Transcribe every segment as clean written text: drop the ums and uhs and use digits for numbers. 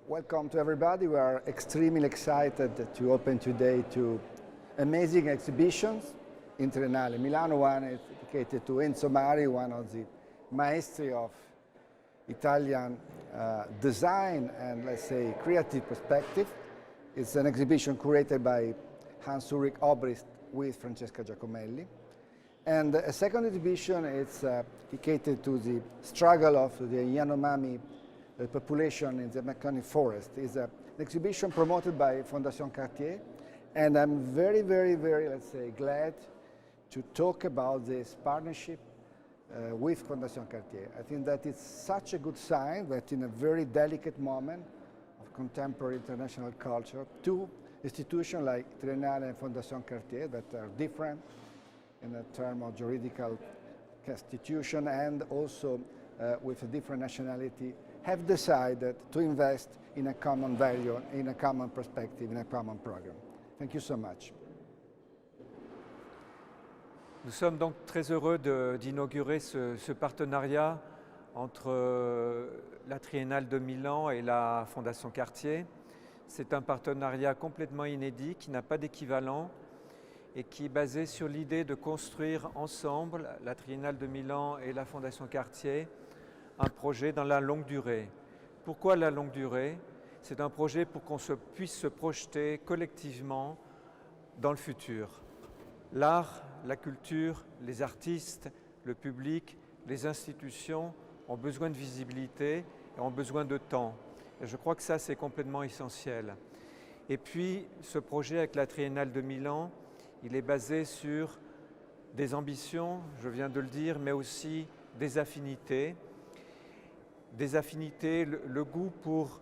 Welcome to everybody. We are extremely excited to open today two amazing exhibitions in Triennale Milano. One is dedicated to Enzo Mari, one of the maestri of Italian design and, let's say, creative perspective. It's an exhibition curated by Hans Ulrich Obrist with Francesca Giacomelli. And a second exhibition is dedicated to the struggle of the Yanomami population in the Amazonian forest. It's an exhibition promoted by Fondation Cartier, and I'm very, let's say, glad to talk about this partnership with Fondation Cartier. I think that it's such a good sign that in a very delicate moment of contemporary international culture, two institutions like Triennale and Fondation Cartier that are different in a term of juridical constitution and also with a different nationality, have decided to invest in a common value, in a common perspective, in a common program. Thank you so much. Nous sommes donc très heureux d'inaugurer ce partenariat entre la Triennale de Milan et la Fondation Cartier. C'est un partenariat complètement inédit qui n'a pas d'équivalent et qui est basé sur l'idée de construire ensemble, la Triennale de Milan et la Fondation Cartier, un projet dans la longue durée. Pourquoi la longue durée? C'est un projet pour qu'on puisse se projeter collectivement dans le futur. L'art, la culture, les artistes, le public, les institutions ont besoin de visibilité et ont besoin de temps. Et je crois que ça, c'est complètement essentiel. Et puis, ce projet avec la Triennale de Milan, il est basé sur des ambitions, je viens de le dire, mais aussi des affinités. Le goût pour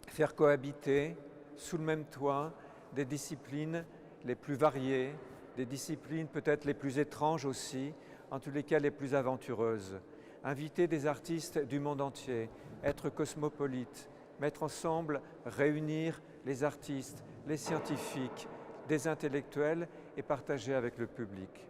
faire cohabiter sous le même toit des disciplines les plus variées, des disciplines peut-être les plus étranges aussi, en tous les cas les plus aventureuses. Inviter des artistes du monde entier, être cosmopolite, mettre ensemble, réunir les artistes, les scientifiques, des intellectuels et partager avec le public.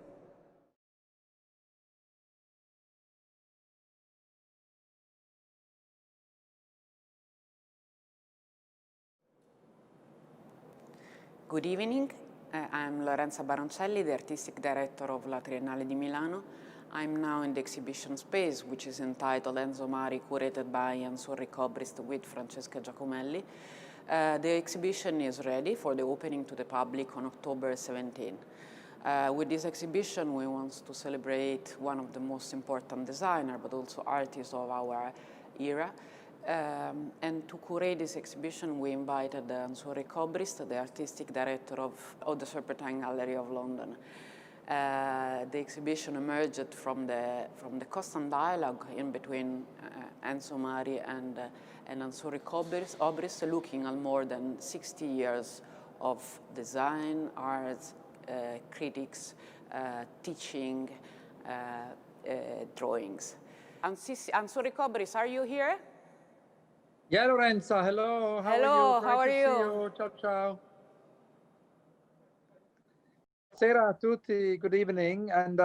Good evening. I'm Lorenza Baroncelli, the Artistic Director of La Triennale di Milano. I'm now in the exhibition space, which is entitled Enzo Mari, curated by Hans Ulrich Obrist with Francesca Giacomelli. The exhibition is ready for the opening to the public on October 17. With this exhibition, we want to celebrate one of the most important designers, but also artists of our era. And to curate this exhibition, we invited Hans Ulrich Obrist, the artistic director of the Serpentine Gallery of London. The exhibition emerged from the constant dialogue in between Enzo Mari and Hans Ulrich Obrist, looking at more than 60 years of design, art, critics, teaching, drawings. Hans Ulrich Obrist, are you here? Yeah, Lorenza, hello. How are you? See you. Ciao, ciao. Buonasera a tutti, good evening. And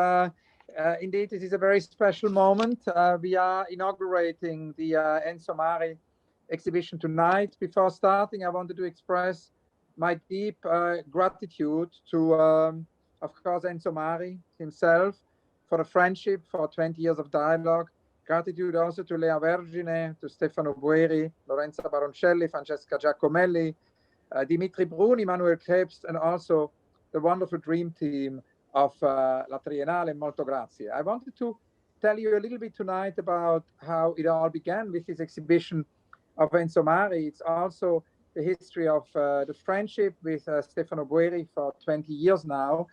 indeed, it is a very special moment. We are inaugurating the Enzo Mari exhibition tonight. Before starting, I wanted to express my deep gratitude to, of course, Enzo Mari himself for the friendship, for 20 years of dialogue. Gratitude also to Lea Vergine, to Stefano Boeri, Lorenza Baroncelli, Francesca Giacomelli, Dimitri Bruni, Manuel Krebs, and also the wonderful dream team of La Triennale. Molto grazie. I wanted to tell you a little bit tonight about how it all began with this exhibition of Enzo Mari. It's also the history of the friendship with Stefano Boeri for 20 years now.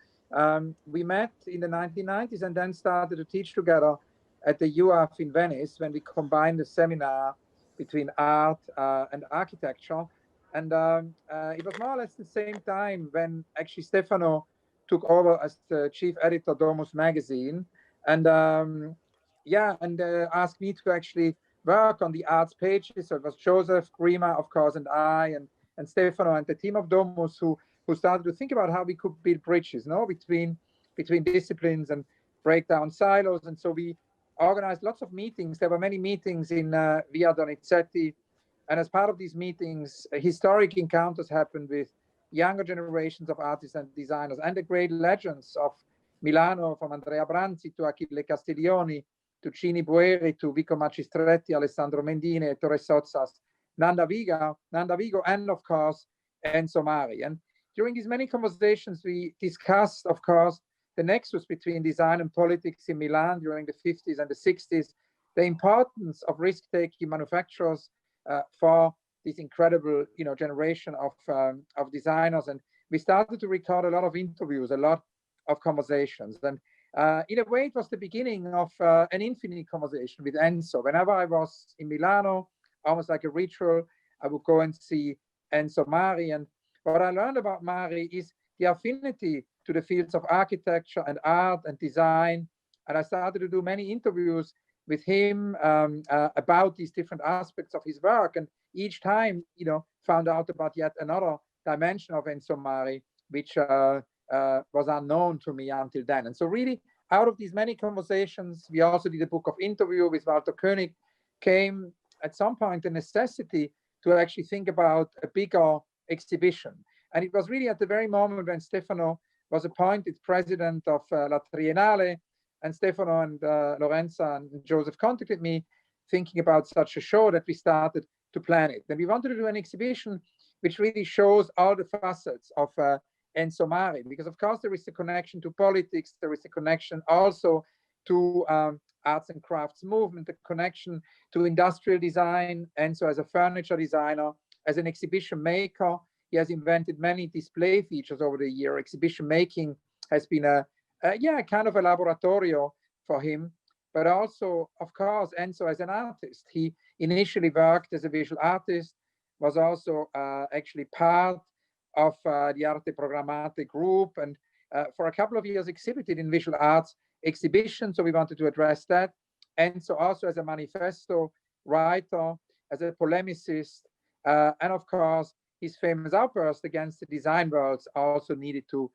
We met in the 1990s and then started to teach together at the UAF in Venice when we combined the seminar between art and architecture. And it was more or less the same time when actually Stefano took over as the chief editor Domus magazine and asked me to actually work on the arts pages. So it was Joseph, Grima, of course, and I and Stefano and the team of Domus who started to think about how we could build bridges, between disciplines and break down silos. And so we organized lots of meetings. There were many meetings in Via Donizetti And as part of these meetings, historic encounters happened with younger generations of artists and designers and the great legends of Milano, from Andrea Branzi to Achille Castiglioni, to Cini Boeri, to Vico Magistretti, Alessandro Mendini, Ettore Sozzas, Nanda Vigo, and of course, Enzo Mari. And during these many conversations, we discussed, of course, the nexus between design and politics in Milan during the 50s and the 60s, the importance of risk-taking manufacturers for this incredible, generation of designers. And we started to record a lot of interviews, a lot of conversations. And in a way, it was the beginning of an infinite conversation with Enzo. Whenever I was in Milano, almost like a ritual, I would go and see Enzo Mari. And what I learned about Mari is the affinity to the fields of architecture and art and design. And I started to do many interviews with him about these different aspects of his work. And each time, found out about yet another dimension of Enzo Mari, which was unknown to me until then. And so really, out of these many conversations, we also did a book of interview with Walter Koenig, came at some point the necessity to actually think about a bigger exhibition. And it was really at the very moment when Stefano was appointed president of La Triennale, and Stefano and Lorenza and Joseph contacted me thinking about such a show that we started to plan it. And we wanted to do an exhibition which really shows all the facets of Enzo Mari, because of course there is a connection to politics, there is a connection also to arts and crafts movement, a connection to industrial design. Enzo as a furniture designer, as an exhibition maker, he has invented many display features over the year. Exhibition making has been a kind of a laboratorio for him, but also, of course, Enzo as an artist. He initially worked as a visual artist, was also actually part of the Arte Programmate group, and for a couple of years exhibited in visual arts exhibitions, so we wanted to address that. Enzo also as a manifesto writer, as a polemicist, and of course, his famous outburst against the design worlds also needed to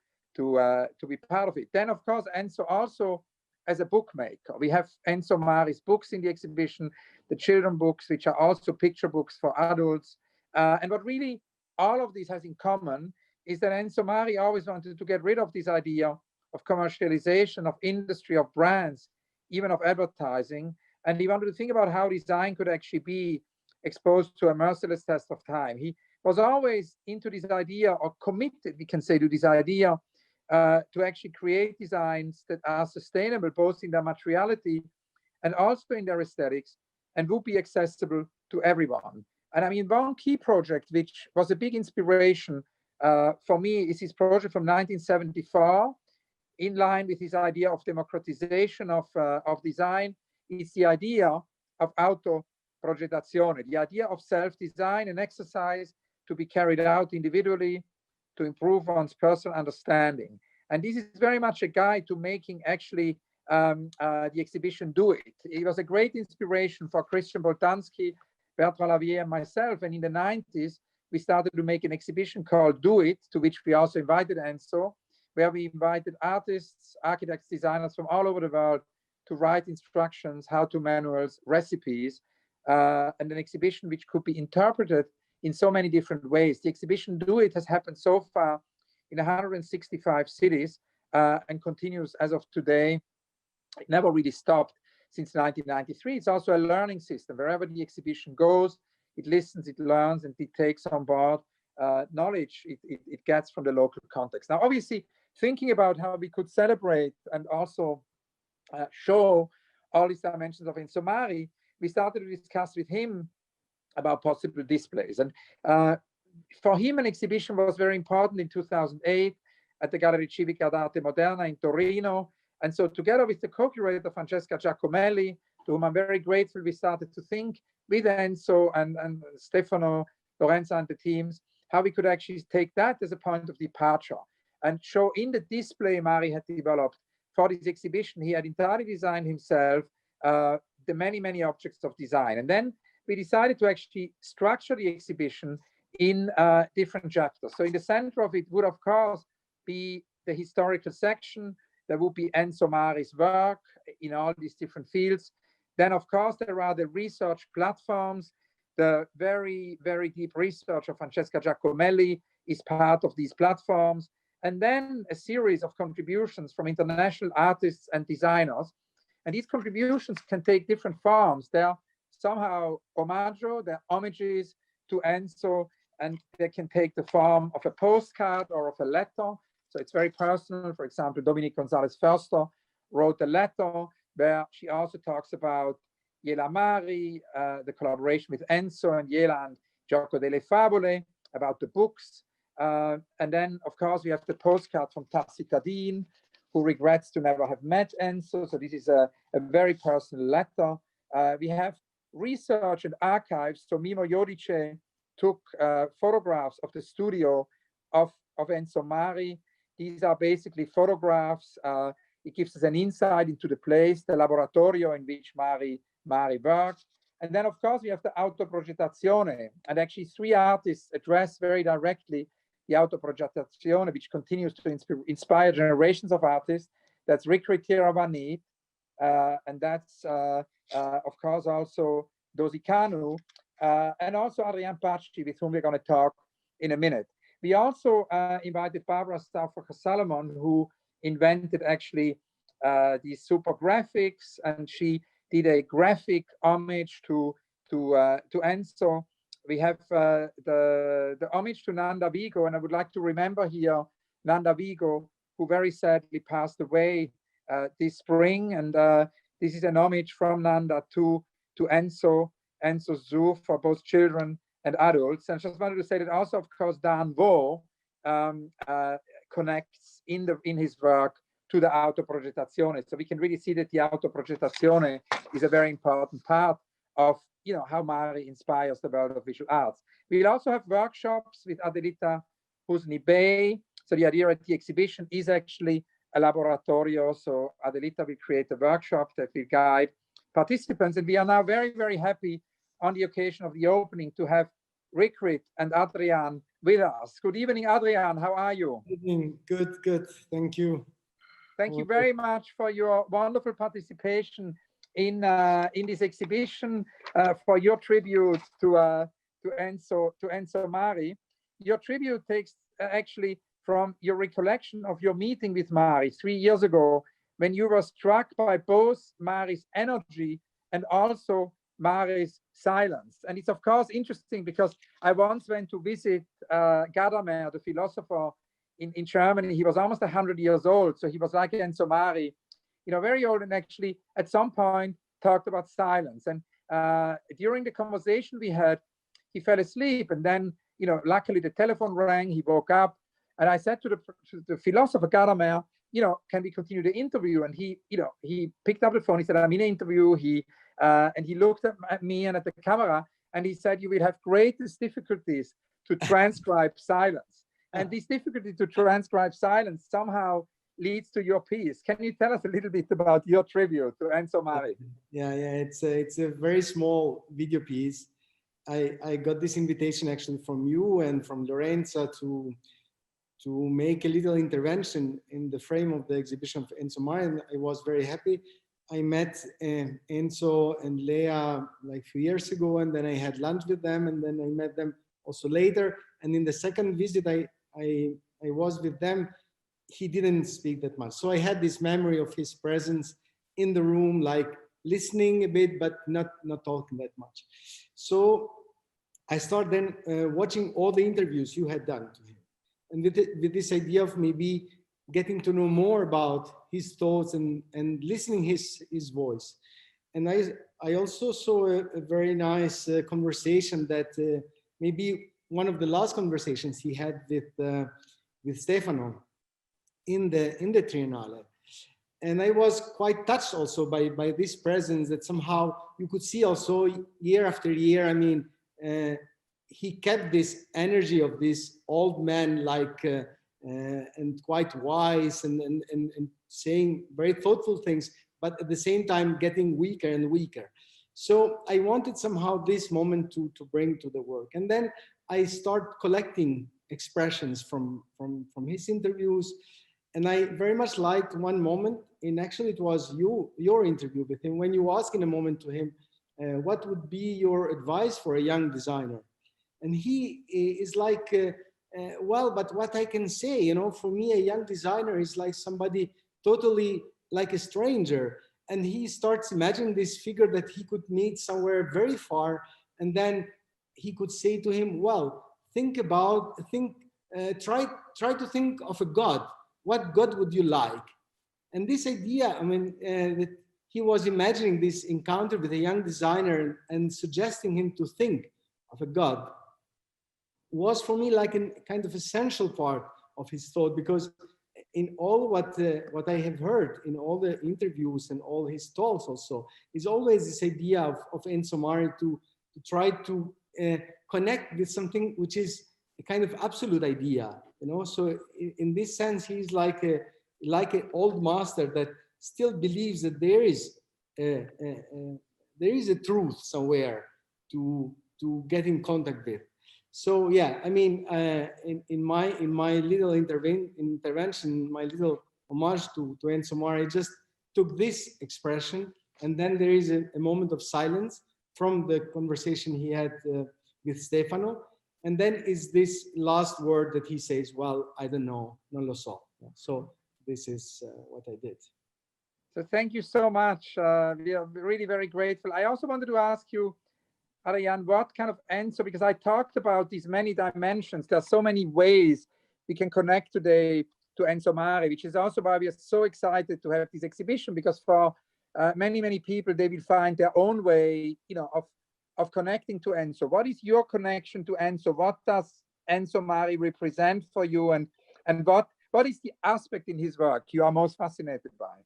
be part of it. Then, of course, Enzo also as a bookmaker. We have Enzo Mari's books in the exhibition, the children books, which are also picture books for adults. And what really all of this has in common is that Enzo Mari always wanted to get rid of this idea of commercialization, of industry, of brands, even of advertising. And he wanted to think about how design could actually be exposed to a merciless test of time. He was always into this idea, or committed, we can say, to this idea to actually create designs that are sustainable, both in their materiality and also in their aesthetics, and would be accessible to everyone. And I mean, one key project, which was a big inspiration for me, is his project from 1974, in line with his idea of democratization of design. It's the idea of autoprogettazione, the idea of self-design, an exercise to be carried out individually to improve one's personal understanding. And this is very much a guide to making actually the exhibition Do It. It was a great inspiration for Christian Boltanski, Bertrand Lavier, and myself. And in the 90s, we started to make an exhibition called Do It, to which we also invited Enzo, where we invited artists, architects, designers from all over the world to write instructions, how-to manuals, recipes, and an exhibition which could be interpreted in so many different ways. The exhibition Do It has happened so far in 165 cities and continues as of today. It never really stopped since 1993. It's also a learning system. Wherever the exhibition goes, it listens, it learns, and it takes on board knowledge it gets from the local context. Now, obviously, thinking about how we could celebrate and also show all these dimensions of Enzo Mari, we started to discuss with him about possible displays. And for him, an exhibition was very important in 2008 at the Galleria Civica d'Arte Moderna in Torino. And so together with the co-curator Francesca Giacomelli, to whom I'm very grateful, we started to think with Enzo and Stefano, Lorenza, and the teams, how we could actually take that as a point of departure and show in the display Mari had developed for this exhibition. He had entirely designed himself the many, many objects of design. And then we decided to actually structure the exhibition in different chapters. So in the center of it would, of course, be the historical section. There would be Enzo Mari's work in all these different fields. Then, of course, there are the research platforms The very, very deep research of Francesca Giacomelli is part of these platforms. And then a series of contributions from international artists and designers. And these contributions can take different forms. They're somehow omaggio, they're homages to Enzo, and they can take the form of a postcard or of a letter. So it's very personal. For example, Dominique Gonzalez-Förster wrote a letter where she also talks about Yela Mari, the collaboration with Enzo and Yela and Gioco delle Favole, about the books. And then, of course, we have the postcard from Tarsita Dean, who regrets to never have met Enzo. So this is a very personal letter. We have research and archives. So Mimo Jodice took photographs of the studio of Enzo Mari. These are basically photographs. It gives us an insight into the place, the laboratorio in which Mari worked. And then, of course, we have the autoprogettazione. And actually, 3 artists address very directly the autoprogettazione, which continues to inspire generations of artists. That's Rirkrit Tiravanija, and that's, of course, also Dozie Kanu, and also Adrian Paci, with whom we're going to talk in a minute. We also invited Barbara Stauffacher-Salomon, who invented actually these super graphics, and she did a graphic homage to Enzo. We have the homage to Nanda Vigo, and I would like to remember here Nanda Vigo, who very sadly passed away this spring. And this is an homage from Nanda to Enzo's zoo for both children and adults. And I just wanted to say that also, of course, Dan Vo connects in his work to the autoprogettazione. So we can really see that the autoprogettazione is a very important part of how Mari inspires the world of visual arts. We'll also have workshops with Adelita Husni Bey. So the idea at the exhibition is actually a laboratorio. So Adelita will create a workshop that will guide participants. And we are now very, very happy on the occasion of the opening to have Rirkrit and Adrian with us. Good evening, Adrian. How are you? Good evening. Good. Thank you. Thank you very much for your wonderful participation in this exhibition, for your tribute to Enzo Mari. Your tribute takes actually from your recollection of your meeting with Mari 3 years ago, when you were struck by both Mari's energy and also Mari's silence. And it's of course interesting because I once went to visit Gadamer, the philosopher in Germany. He was almost 100 years old. So he was like Enzo Mari, very old, and actually at some point talked about silence. And during the conversation we had, he fell asleep. And then, luckily the telephone rang, he woke up. And I said to the philosopher Gadamer, can we continue the interview? And he picked up the phone. He said, I'm in an interview. And he looked at me and at the camera, and he said, you will have greatest difficulties to transcribe silence. And this difficulty to transcribe silence somehow leads to your piece. Can you tell us a little bit about your tribute to Enzo Mari? Yeah, it's a very small video piece. I got this invitation actually from you and from Lorenza to make a little intervention in the frame of the exhibition of Enzo Mari, and I was very happy. I met Enzo and Lea like a few years ago, and then I had lunch with them, and then I met them also later. And in the second visit I was with them, he didn't speak that much. So I had this memory of his presence in the room, like listening a bit, but not talking that much. So I started then watching all the interviews you had done to him. And with this idea of maybe getting to know more about his thoughts and listening his voice. And I also saw a very nice conversation that maybe one of the last conversations he had with Stefano in the Triennale. And I was quite touched also by this presence, that somehow you could see also year after year. I mean, he kept this energy of this old man, like and quite wise and saying very thoughtful things, but at the same time getting weaker and weaker. So I wanted somehow this moment to bring to the work. And then I start collecting expressions from his interviews. And I very much liked one moment, and actually it was your interview with him, when you asked in a moment to him, What would be your advice for a young designer? And he is like, well, but what I can say, you know, for me, a young designer is like somebody totally like a stranger. And he starts imagining this figure that he could meet somewhere very far. And then he could say to him, well, try to think of a God. What God would you like? And this idea, I mean, that he was imagining this encounter with a young designer and suggesting him to think of a God was for me like a kind of essential part of his thought, because in all what I have heard in all the interviews and all his talks also is always this idea of Enzo Mari to try to connect with something which is a kind of absolute idea, you know. So in this sense, he's like an old master that still believes that there is a truth somewhere to get in contact with. So yeah, I mean, in my little intervention, my little homage to Enzo Mari, I just took this expression, and then there is a moment of silence from the conversation he had with Stefano, and then is this last word that he says, well, I don't know, non lo so. So this is what I did. So thank you so much. We are really very grateful. I also wanted to ask you, Ariane, what kind of Enzo, because I talked about these many dimensions. There are so many ways we can connect today to Enzo Mari, which is also why we are so excited to have this exhibition, because for many people, they will find their own way, you know, of connecting to Enzo. What is your connection to Enzo? What does Enzo Mari represent for you? And what is the aspect in his work you are most fascinated by?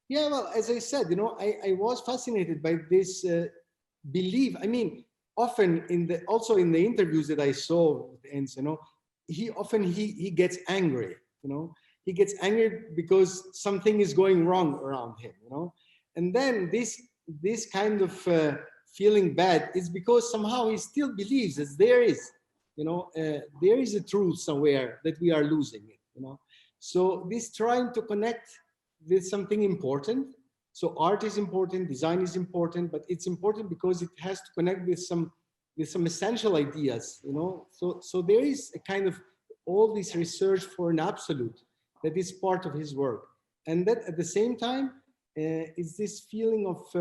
Yeah, well, as I said, you know, I was fascinated by this belief. I mean, often also in the interviews that I saw with Enzo, you know, he gets angry, you know, he gets angry because something is going wrong around him, you know, and then this kind of feeling bad is because somehow he still believes that there is, you know, there is a truth somewhere that we are losing it, you know. So this trying to connect with something important. So art is important, design is important, but it's important because it has to connect with some essential ideas, you know. So there is a kind of all this research for an absolute that is part of his work, and that at the same time is this feeling of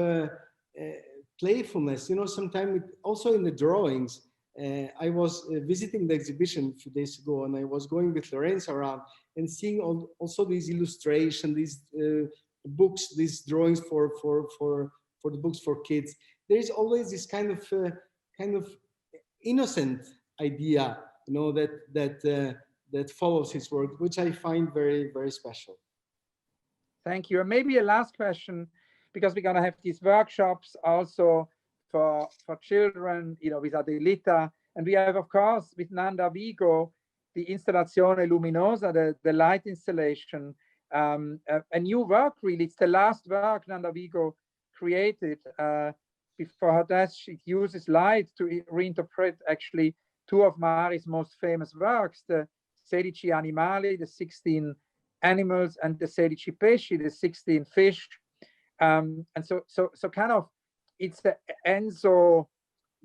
playfulness, you know. Sometimes also in the drawings. I was visiting the exhibition a few days ago, and I was going with Lorenzo around and seeing also these illustrations, these books, these drawings for the books for kids. There is always this kind of innocent idea, you know, that follows his work, which I find very, very special. Thank you. And maybe a last question, because we're going to have these workshops also for children, you know, with Adelita. And we have, of course, with Nanda Vigo, the Installazione Luminosa, the light installation, a new work, really. It's the last work Nanda Vigo created. Before her death, she uses light to reinterpret actually two of Mari's most famous works, the 16 Animali, the 16 animals, and the 16 pesci, the 16 fish. And so kind of, it's the Enzo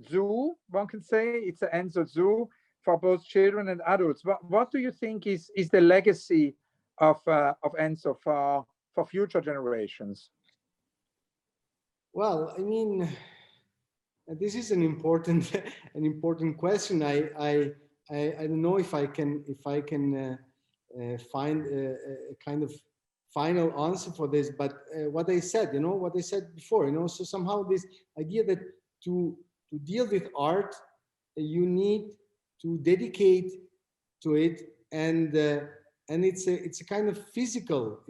zoo, one can say. It's an Enzo zoo for both children and adults. What do you think is the legacy of Enzo for future generations? Well, I mean, this is an important question. I don't know if I can find a kind of final answer for this, but what I said, you know, what I said before, you know, so somehow this idea that to deal with art, you need to dedicate to it, and it's a kind of physical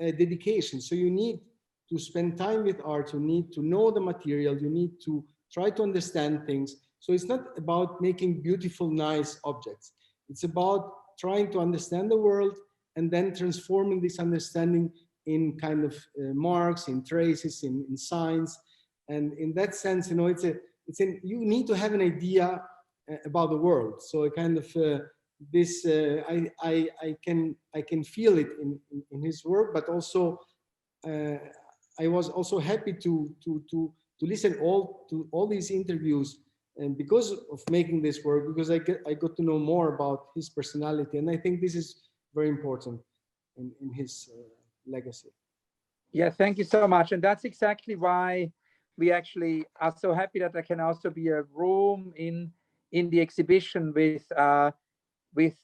dedication. So you need to spend time with art, you need to know the material, you need to try to understand things. So it's not about making beautiful, nice objects. It's about trying to understand the world and then transforming this understanding in kind of marks, in traces, in signs. And in that sense, you know, you need to have an idea about the world. So a kind of I can feel it in his work, but also I was also happy to listen to all these interviews, and because of making this work, because I got to know more about his personality, and I think this is very important in his legacy. Yeah, thank you so much. And that's exactly why we actually are so happy that there can also be a room in the exhibition with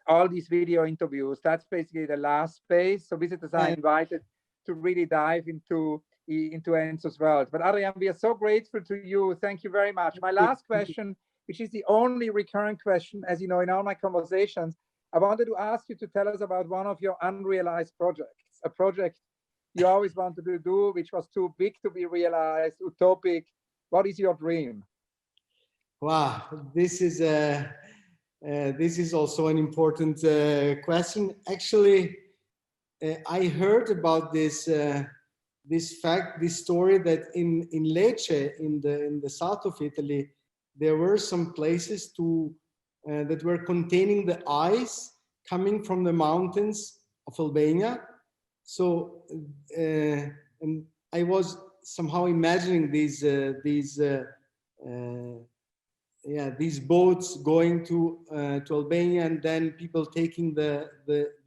all these video interviews. That's basically the last space. So visitors are invited to really dive into Enzo's world. But Adrian, we are so grateful to you. Thank you very much. My last question, which is the only recurrent question, as you know, in all my conversations, I wanted to ask you to tell us about one of your unrealized projects, a project you always wanted to do, which was too big to be realized, utopic. What is your dream? Wow, this is also an important question. Actually, I heard about this story that in Lecce, in the south of Italy, there were some places that were containing the ice coming from the mountains of Albania. So, and I was somehow imagining these boats going to Albania, and then people taking the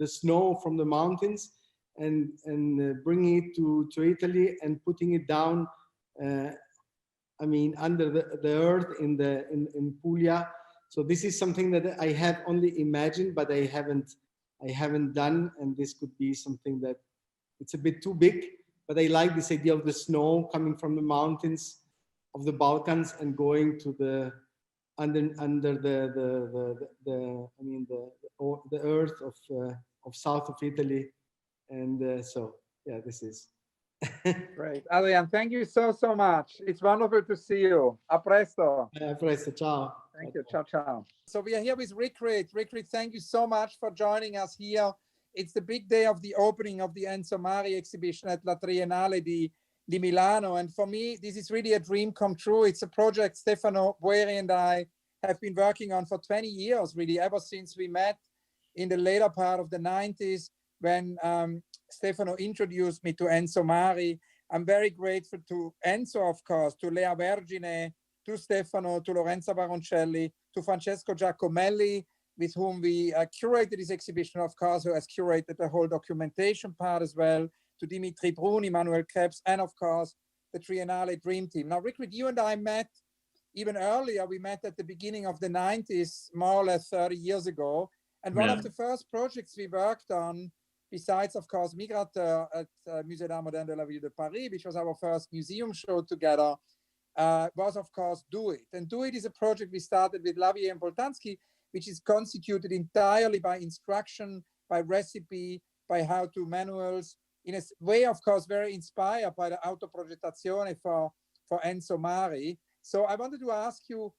snow from the mountains and bringing it to Italy and putting it down. I mean, under the earth in Puglia. So this is something that I have only imagined, but I haven't done, and this could be something that it's a bit too big. But I like this idea of the snow coming from the mountains of the Balkans and going to the under the earth of south of Italy, and so yeah, this is great. Adrian, thank you so much. It's wonderful to see you. A presto. A presto, ciao. Thank you. Ciao, ciao. So we are here with Rirkrit. Rirkrit, thank you so much for joining us here. It's the big day of the opening of the Enzo Mari exhibition at La Triennale di Milano. And for me, this is really a dream come true. It's a project Stefano Boeri and I have been working on for 20 years, really, ever since we met in the later part of the 90s when Stefano introduced me to Enzo Mari. I'm very grateful to Enzo, of course, to Lea Vergine, to Stefano, to Lorenza Baroncelli, to Francesco Giacomelli, with whom we curated this exhibition, of course, who has curated the whole documentation part as well, to Dimitri Bruni, Manuel Krebs, and of course, the Triennale Dream Team. Now, Rirkrit, you and I met even earlier. We met at the beginning of the 90s, more or less 30 years ago. And one of the first projects we worked on, besides, of course, Migrateur at Musée d'Art Moderne de la Ville de Paris, which was our first museum show together, was, of course, Do It. And Do It is a project we started with Lavier and Boltanski, which is constituted entirely by instruction, by recipe, by how-to manuals, in a way, of course, very inspired by the autoprogettazione for Enzo Mari. So I wanted to ask you,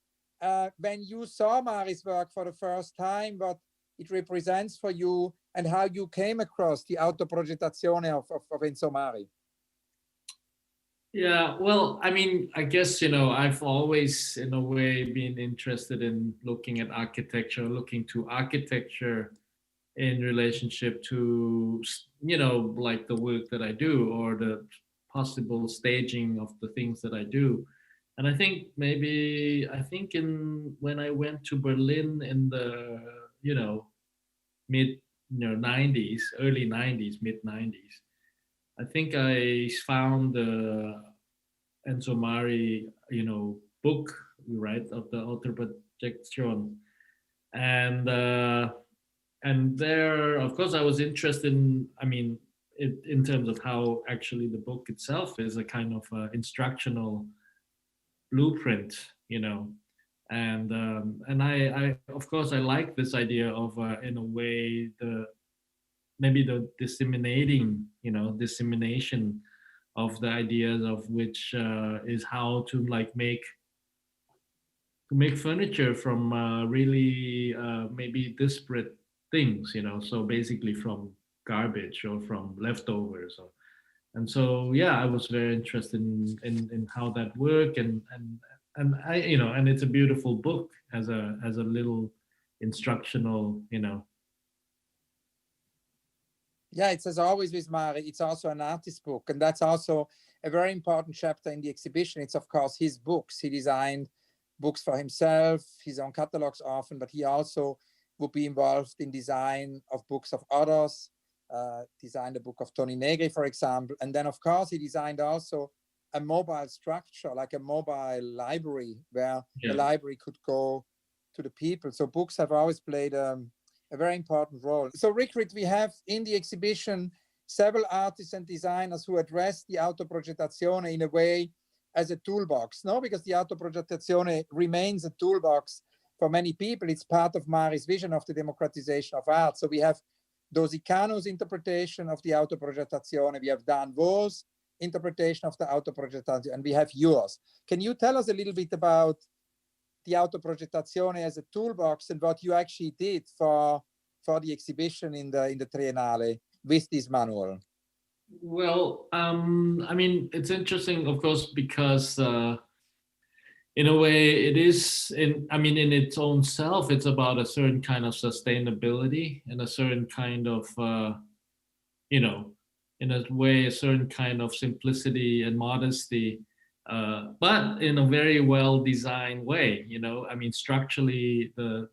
when you saw Mari's work for the first time, what it represents for you and how you came across the autoprogettazione of Enzo Mari. Yeah, well, I mean, I guess, you know, I've always, in a way, been interested in looking at architecture, looking to architecture in relationship to, you know, like the work that I do or the possible staging of the things that I do. And I think when I went to Berlin in the, you know, mid 90s, early 90s, mid 90s, I think I found the Enzo Mari, you know, book, right, of the autoprojection, and there, of course, I was interested in, I mean, in terms of how actually the book itself is a kind of instructional blueprint, you know, and I of course I like this idea of in a way maybe the dissemination of the ideas of which is how to like make furniture from really maybe disparate things, you know, so basically from garbage or from leftovers, and so yeah, I was very interested in how that worked, and I, you know, and it's a beautiful book as a little instructional, you know. Yeah, it's as always with Mari, it's also an artist book, and that's also a very important chapter in the exhibition. It's of course his books. He designed books for himself, his own catalogs often, but he also would be involved in design of books of others, designed a book of Tony Negri, for example. And then of course he designed also a mobile structure, like a mobile library where the library could go to the people. So books have always played a very important role. So Rirkrit, we have in the exhibition several artists and designers who address the autoprogettazione in a way as a toolbox, no? Because the autoprogettazione remains a toolbox for many people. It's part of Mari's vision of the democratization of art. So we have Dozie Kanu's interpretation of the autoprogettazione, we have Dan Wo's interpretation of the autoprogettazione, and we have yours. Can you tell us a little bit about the autoprogettazione as a toolbox and what you actually did for the exhibition in the Triennale with this manual? Well, I mean, it's interesting, of course, because in a way it is, in its own self, it's about a certain kind of sustainability and a certain kind of, in a way, a certain kind of simplicity and modesty, but in a very well-designed way, structurally, the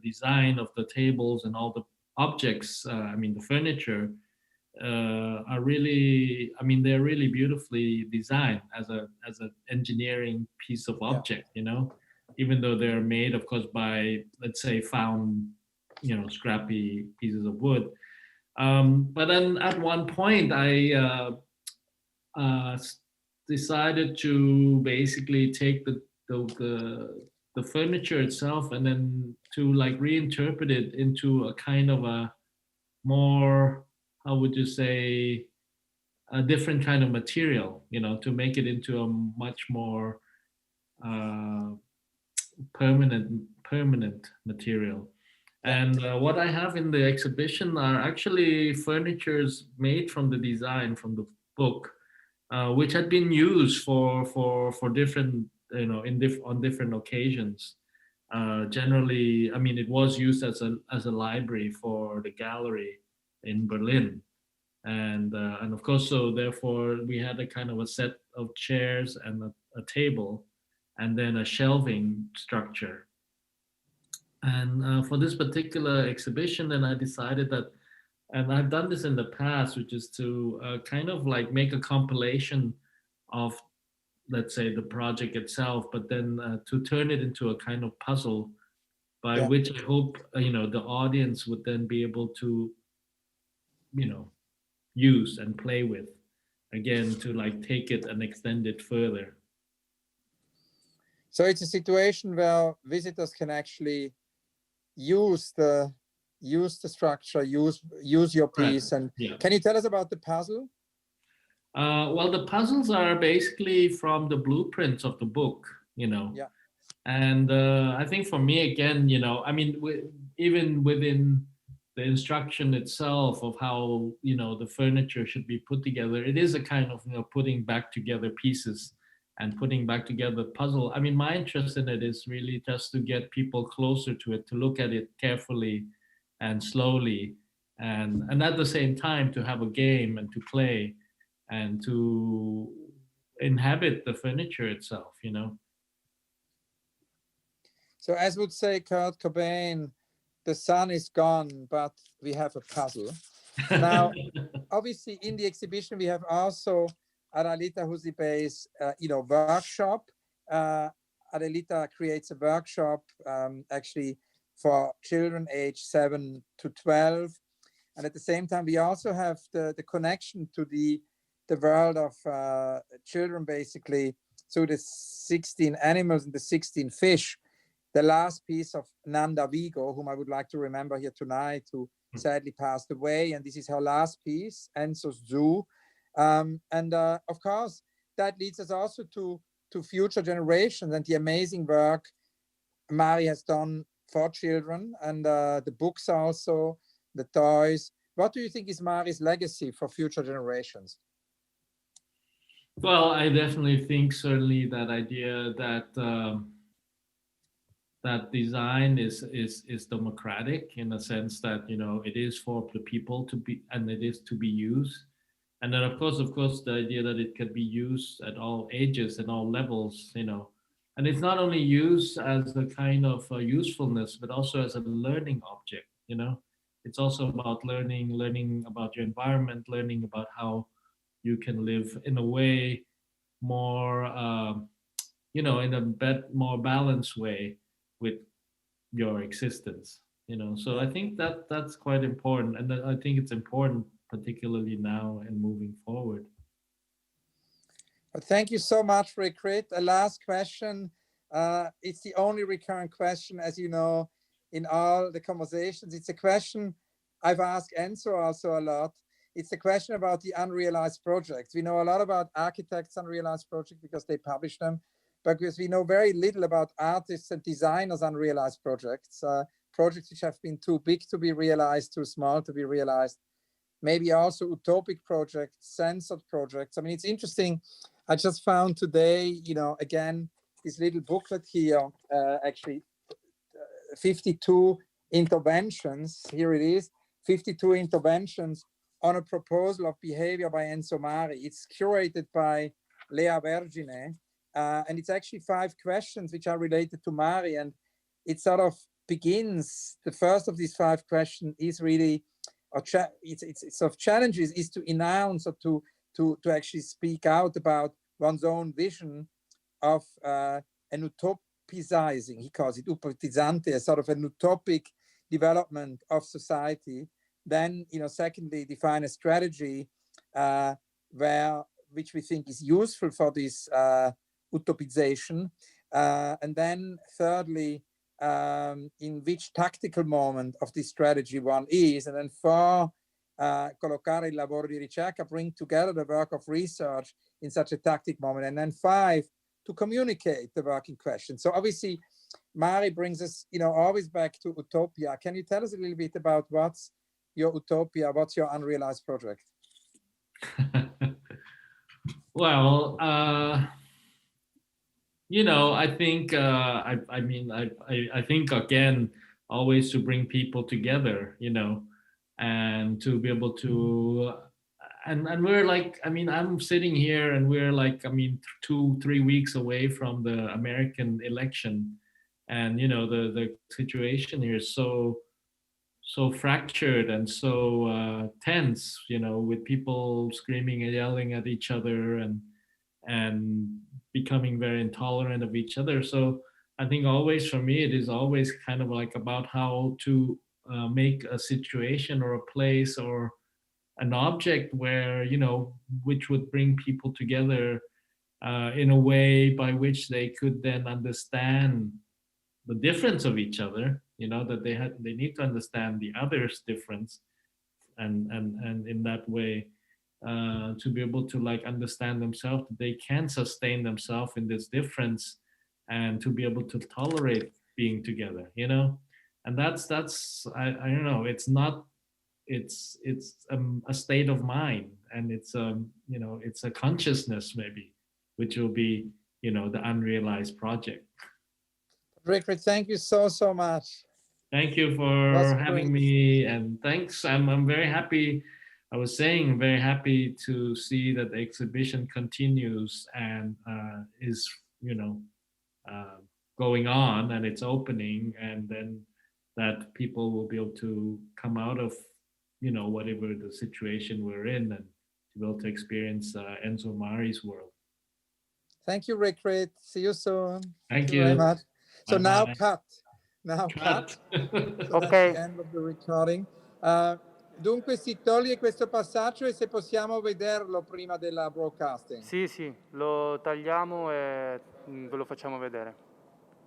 design of the tables and all the objects, the furniture, are really, they're really beautifully designed as an engineering piece of object, even though they're made, of course, by, let's say, found, scrappy pieces of wood. But then at one point, I decided to basically take the furniture itself and then to like reinterpret it into a kind of a more, how would you say, a different kind of material, to make it into a much more permanent material. And what I have in the exhibition are actually furnitures made from the design from the book, which had been used for different, on different occasions. Generally, it was used as a library for the gallery in Berlin, and of course, so therefore we had a kind of a set of chairs and a table, and then a shelving structure. And for this particular exhibition, then I decided that, and I've done this in the past, which is to kind of like make a compilation of, let's say, the project itself, but then to turn it into a kind of puzzle by which I hope, the audience would then be able to, use and play with, again, to like take it and extend it further. So it's a situation where visitors can actually use the structure, use your piece. And can you tell us about the puzzle? Well, the puzzles are basically from the blueprints of the book, and I think for me, again, even within the instruction itself of how, the furniture should be put together, it is a kind of, putting back together pieces and putting back together the puzzle. My interest in it is really just to get people closer to it, to look at it carefully and slowly, and at the same time to have a game and to play and to inhabit the furniture itself, So as would say Kurt Cobain, the sun is gone, but we have a puzzle. Now, obviously in the exhibition, we have also Adelita Huzibe's, workshop. Adelita creates a workshop actually for children aged 7 to 12. And at the same time, we also have the connection to the world of children, basically, through the 16 animals and the 16 fish. The last piece of Nanda Vigo, whom I would like to remember here tonight, who sadly passed away. And this is her last piece, Enzo's Zoo. And of course, that leads us also to future generations and the amazing work Mari has done for children, and the books also, the toys. What do you think is Mari's legacy for future generations? Well, I definitely think certainly that idea that that design is democratic in the sense that, it is for the people to be, and it is to be used. And then of course, the idea that it can be used at all ages and all levels, and it's not only used as a kind of usefulness, but also as a learning object. It's also about learning about your environment, learning about how you can live in a way more, in a more balanced way with your existence. So I think that's quite important, and I think it's important particularly now and moving forward. Well, thank you so much, Rirkrit. A last question. It's the only recurrent question, as you know, in all the conversations. It's a question I've asked Enzo also a lot. It's a question about the unrealized projects. We know a lot about architects' unrealized projects because they publish them, but because we know very little about artists and designers' unrealized projects, projects which have been too big to be realized, too small to be realized, maybe also utopic projects, censored projects. I mean, it's interesting. I just found today, again, this little booklet here, actually 52 interventions. Here it is, 52 interventions on a proposal of behavior by Enzo Mari. It's curated by Lea Vergine, and it's actually 5 questions which are related to Mari, and it sort of begins, the first of these 5 questions is really, it's sort of challenges is to announce or to actually speak out about one's own vision of an utopizing, he calls it utopizzante, a sort of an utopic development of society. Then, secondly, define a strategy which we think is useful for this utopization. And then thirdly, in which tactical moment of this strategy one is. And then 4, collocare il lavoro di ricerca, bring together the work of research in such a tactic moment. And then 5, to communicate the work in question. So obviously, Mari brings us, always back to utopia. Can you tell us a little bit about what's your utopia, what's your unrealized project? Well, I think, I think again, always to bring people together, and to be able to, and we're like, I'm sitting here and we're like, 2-3 weeks away from the American election. And, the situation here is so fractured and so tense, with people screaming and yelling at each other and becoming very intolerant of each other. So I think always for me, it is always kind of like about how to make a situation or a place or an object where, which would bring people together in a way by which they could then understand the difference of each other, that they need to understand the other's difference, and in that way to be able to understand themselves, that they can sustain themselves in this difference, and to be able to tolerate being together, and that's I don't know, it's not, it's a state of mind, and it's it's a consciousness maybe, which will be the unrealized project. Rirkrit, thank you so much. Thank you for having me, and thanks. I'm very happy. I was saying, very happy to see that the exhibition continues and is going on, and it's opening, and then that people will be able to come out of whatever the situation we're in, and to be able to experience Enzo Mari's world. Thank you, Rirkrit. See you soon. Thank you very much. So Bye-bye. now cut. So Okay. that's the end of the recording. Dunque si toglie questo passaggio, e se possiamo vederlo prima della broadcasting. Sì, lo tagliamo e ve lo facciamo vedere.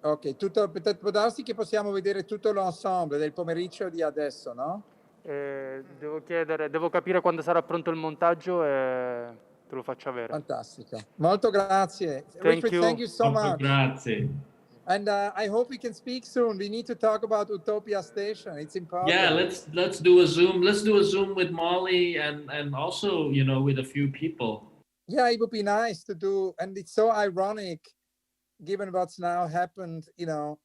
Ok, può darsi che possiamo vedere tutto l'ensemble del pomeriggio di adesso, no? Devo capire quando sarà pronto il montaggio e te lo faccio avere. Fantastico. Molto grazie. Thank you. Thank you so much. Grazie. And I hope we can speak soon. We need to talk about Utopia Station. It's important. Yeah, let's do a Zoom. Let's do a Zoom with Molly and also with a few people. Yeah, it would be nice to do, and it's so ironic, given what's now happened. In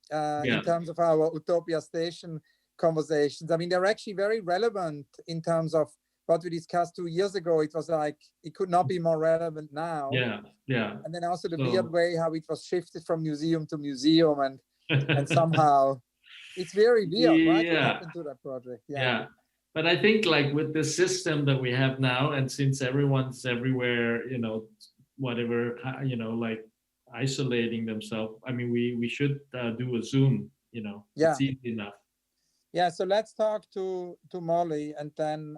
terms of our Utopia Station conversations. I mean, they're actually very relevant in terms of what we discussed 2 years ago, it was like, it could not be more relevant now. Yeah, yeah. And then also the weird way how it was shifted from museum to museum, and somehow it's very weird, right? What happened to that project? Yeah. But I think like with the system that we have now, and since everyone's everywhere, you know, whatever, you know, like isolating themselves, I mean, we should do a Zoom, you know, it's easy enough. Yeah, so let's talk to Molly, and then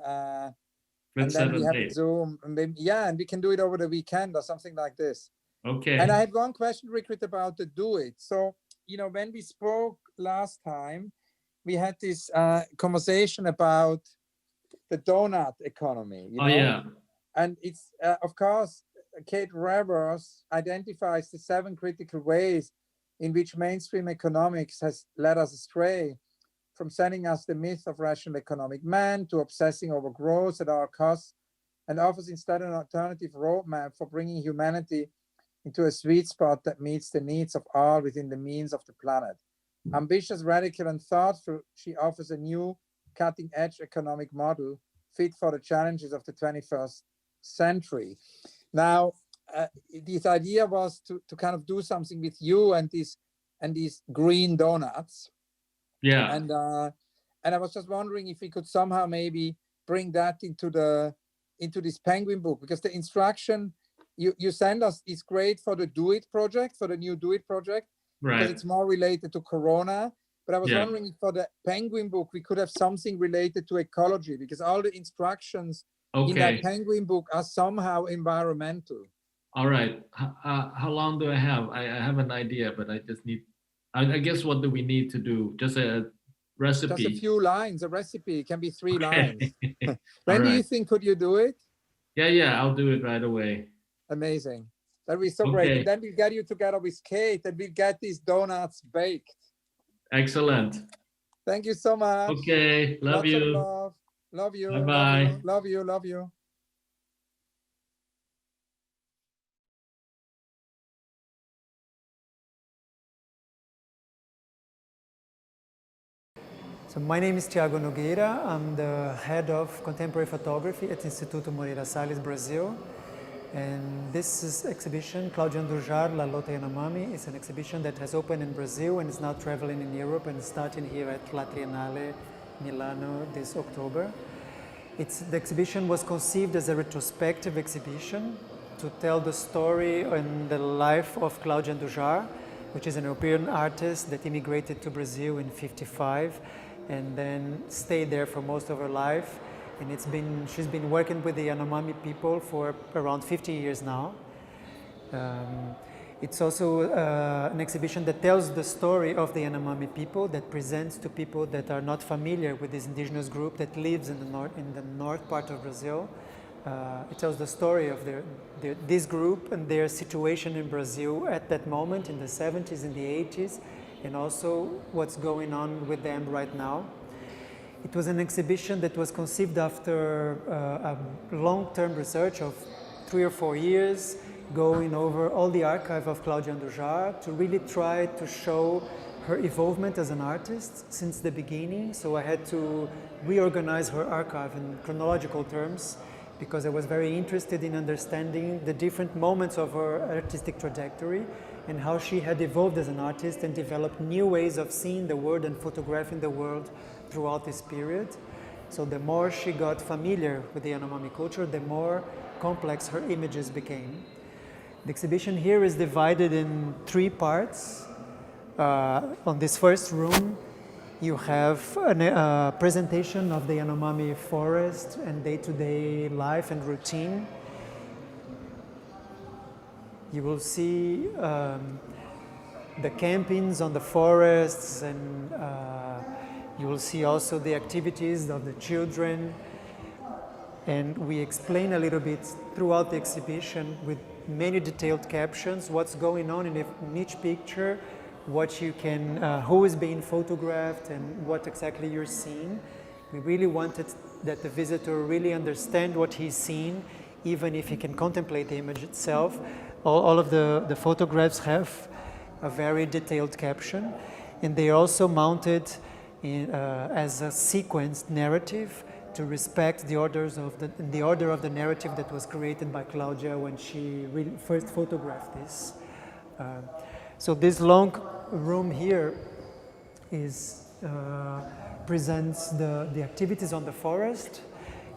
we have a Zoom, and maybe, and we can do it over the weekend or something like this. Okay. And I had one question, Rirkrit, about the do it. So, you know, when we spoke last time, we had this conversation about the donut economy. You know? And it's, of course, Kate Raworth identifies the 7 critical ways in which mainstream economics has led us astray, from selling us the myth of rational economic man to obsessing over growth at our cost, and offers instead an alternative roadmap for bringing humanity into a sweet spot that meets the needs of all within the means of the planet. Ambitious, radical, and thoughtful, she offers a new cutting-edge economic model fit for the challenges of the 21st century. Now, this idea was to kind of do something with you and these green donuts. Yeah. And I was just wondering if we could somehow maybe bring that into this penguin book, because the instruction you send us is great for the Do It project, for the new Do It project, because it's more related to Corona. But I was wondering if for the penguin book we could have something related to ecology, because all the instructions in that penguin book are somehow environmental. All right. How long do I have? I have an idea, but I just need. I guess what do we need to do? Just a recipe. Just a few lines. A recipe can be 3 lines. When do you think could you do it? Yeah, I'll do it right away. Amazing. That'd be so great. And then we'll get you together with Kate, and we'll get these donuts baked. Excellent. Thank you so much. Okay. Love you. Love. Love you. Bye-bye. Love you. Love you. So my name is Thyago Nogueira. I'm the head of contemporary photography at Instituto Moreira Salles, Brazil. And this is exhibition, Claudia Andujar, La Lota Yanomami, is an exhibition that has opened in Brazil and is now traveling in Europe and starting here at La Triennale Milano this October. The exhibition was conceived as a retrospective exhibition to tell the story and the life of Claudia Andujar, which is an European artist that immigrated to Brazil in '55 and then stayed there for most of her life. And she's been working with the Yanomami people for around 50 years now. It's also an exhibition that tells the story of the Yanomami people, that presents to people that are not familiar with this indigenous group that lives in the north part of Brazil. It tells the story of this group and their situation in Brazil at that moment in the 70s and the 80s, and also what's going on with them right now. It was an exhibition that was conceived after a long-term research of 3 or 4 years, going over all the archive of Claudia Andujar to really try to show her evolvement as an artist since the beginning. So I had to reorganize her archive in chronological terms, because I was very interested in understanding the different moments of her artistic trajectory and how she had evolved as an artist and developed new ways of seeing the world and photographing the world throughout this period. So the more she got familiar with the Yanomami culture, the more complex her images became. The exhibition here is divided in 3 parts. On this first room, you have a presentation of the Yanomami forest and day-to-day life and routine. You will see the campings on the forests, and you will see also the activities of the children. And we explain a little bit throughout the exhibition with many detailed captions what's going on in each picture, what you can, who is being photographed, and what exactly you're seeing. We really wanted that the visitor really understand what he's seeing, even if he can contemplate the image itself. All of the photographs have a very detailed caption, and they are also mounted as a sequenced narrative to respect the order of the narrative that was created by Claudia when she first photographed this. So this long room here presents the activities on the forest.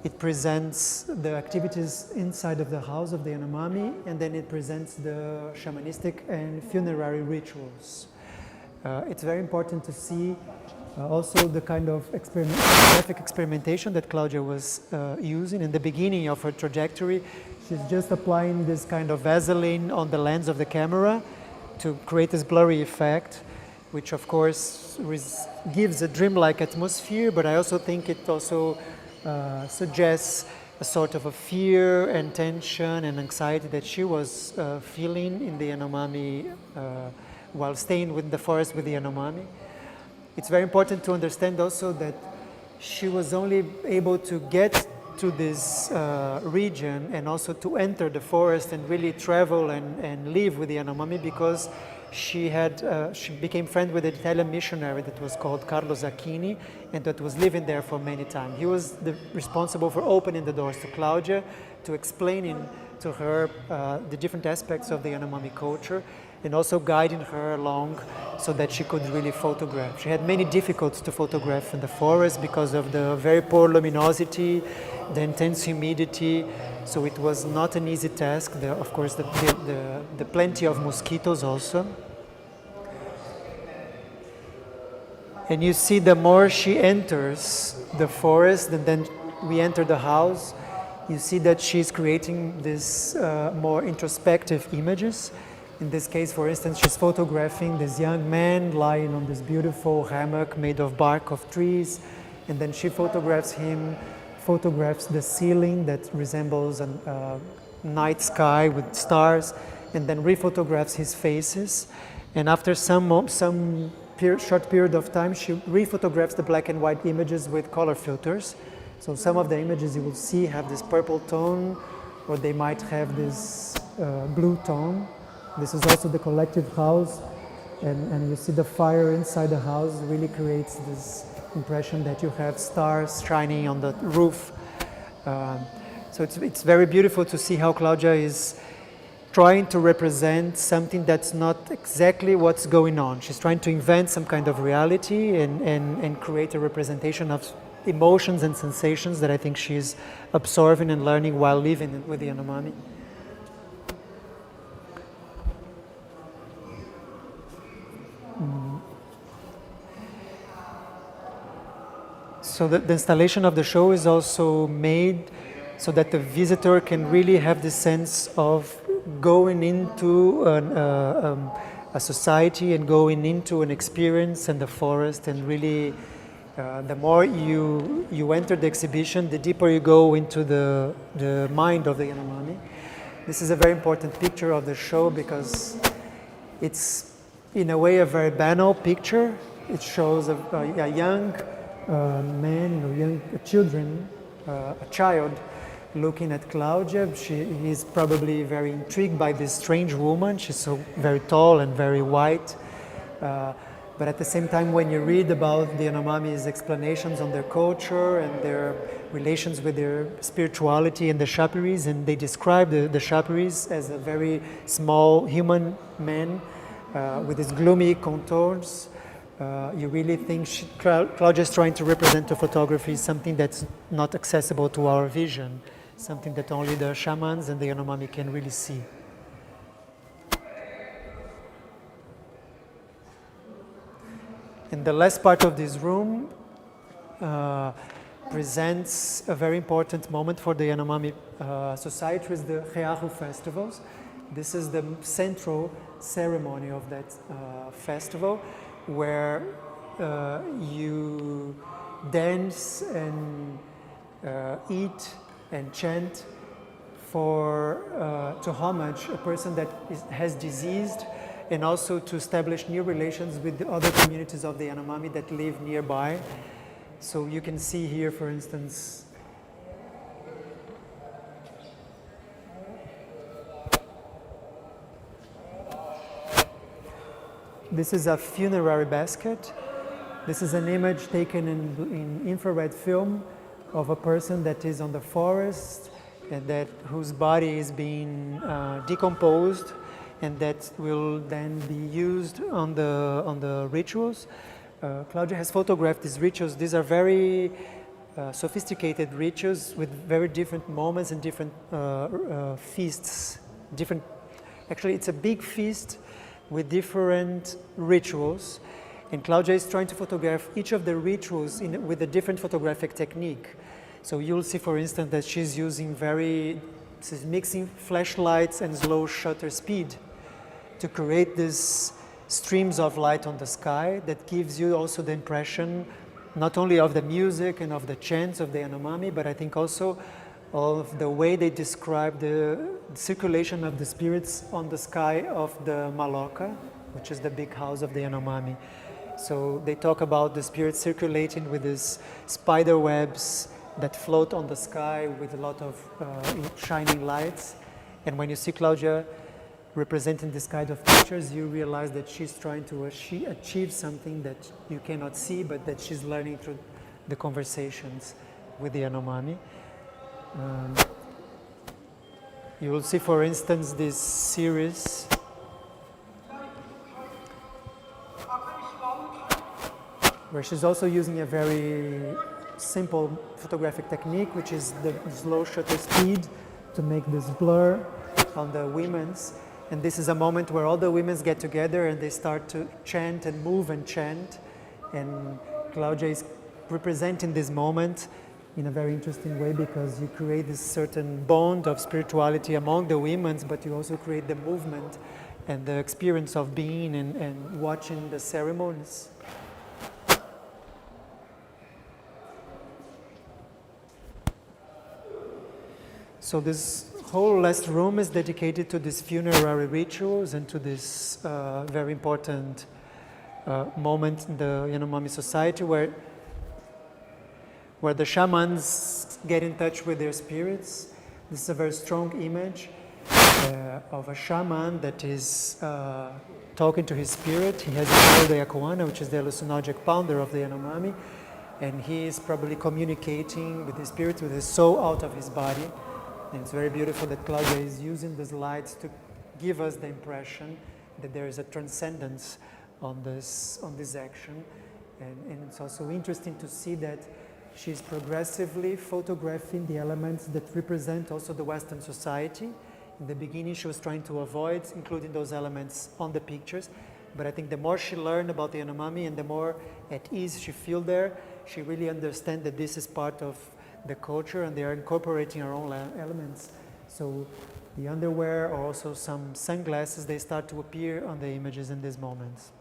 It presents the activities inside of the house of the Yanomami, and then it presents the shamanistic and funerary rituals. It's very important to see also the kind of graphic experimentation that Claudia was using in the beginning of her trajectory. She's just applying this kind of Vaseline on the lens of the camera to create this blurry effect, which of course gives a dreamlike atmosphere, but I also think it also suggests a sort of a fear and tension and anxiety that she was feeling in the Yanomami while staying with the forest with the Yanomami. It's very important to understand also that she was only able to get to this region and also to enter the forest and really travel and live with the Yanomami because she became friends with an Italian missionary that was called Carlo Zacchini and that was living there for many times. He was responsible for opening the doors to Claudia, to explaining to her the different aspects of the Yanomami culture and also guiding her along so that she could really photograph. She had many difficulties to photograph in the forest because of the very poor luminosity, the intense humidity, so it was not an easy task. Of course, the plenty of mosquitoes also. And you see the more she enters the forest and then we enter the house, you see that she's creating this more introspective images. In this case, for instance, she's photographing this young man lying on this beautiful hammock made of bark of trees, and then she photographs the ceiling that resembles a night sky with stars, and then rephotographs his faces. And after some short period of time, she rephotographs the black and white images with color filters. So some of the images you will see have this purple tone, or they might have this blue tone. This is also the collective house, and you see the fire inside the house really creates this impression that you have stars shining on the roof. So it's very beautiful to see how Claudia is trying to represent something that's not exactly what's going on. She's trying to invent some kind of reality and create a representation of emotions and sensations that I think she's absorbing and learning while living with the Yanomami. So the installation of the show is also made so that the visitor can really have the sense of going into a society and going into an experience in the forest, and really the more you enter the exhibition, the deeper you go into the mind of the Yanomami. This is a very important picture of the show because it's in a way a very banal picture. It shows a young man or young children, a child looking at Claudia. He's probably very intrigued by this strange woman. She's so very tall and very white. But at the same time, when you read about the Yanomami's explanations on their culture and their relations with their spirituality and the Shapiris, and they describe the Shapiris as a very small human man with his gloomy contours, you really think Claudia is trying to represent to photography something that's not accessible to our vision, something that only the shamans and the Yanomami can really see. And the last part of this room presents a very important moment for the Yanomami society, is the Heahu festivals. This is the central ceremony of that festival, where you dance and eat and chant to homage a person that has diseased, and also to establish new relations with the other communities of the Yanomami that live nearby. So you can see here, for instance, this is a funerary basket. This is an image taken in infrared film of a person that is on the forest and that whose body is being decomposed, and that will then be used on the rituals. Claudia has photographed these rituals. These are very sophisticated rituals with very different moments and different feasts. Actually, it's a big feast with different rituals. And Claudia is trying to photograph each of the rituals with a different photographic technique. So you'll see, for instance, that she's mixing flashlights and slow shutter speed to create these streams of light on the sky that gives you also the impression not only of the music and of the chants of the Yanomami, but I think also of the way they describe the circulation of the spirits on the sky of the Maloka, which is the big house of the Yanomami. So they talk about the spirits circulating with these spider webs that float on the sky with a lot of shining lights. And when you see Claudia representing this kind of pictures, you realize that she's trying to achieve something that you cannot see, but that she's learning through the conversations with the Yanomami. You will see, for instance, this series where she's also using a very simple photographic technique, which is the slow shutter speed to make this blur on the women's. And this is a moment where all the women get together and they start to chant and move and chant. And Claudia is representing this moment in a very interesting way, because you create this certain bond of spirituality among the women, but you also create the movement and the experience of being and watching the ceremonies. So this whole last room is dedicated to these funerary rituals and to this very important moment in the Yanomami society where the shamans get in touch with their spirits. This is a very strong image of a shaman that is talking to his spirit. He has a modo yakuana, which is the hallucinogenic pounder of the Yanomami, and he is probably communicating with his spirit, with his soul out of his body. And it's very beautiful that Claudia is using these lights to give us the impression that there is a transcendence on this action. And it's also interesting to see that she's progressively photographing the elements that represent also the Western society. In the beginning, she was trying to avoid including those elements on the pictures. But I think the more she learned about the Yanomami and the more at ease she feels there, she really understands that this is part of the culture and they are incorporating our own elements. So the underwear or also some sunglasses, they start to appear on the images in these moments.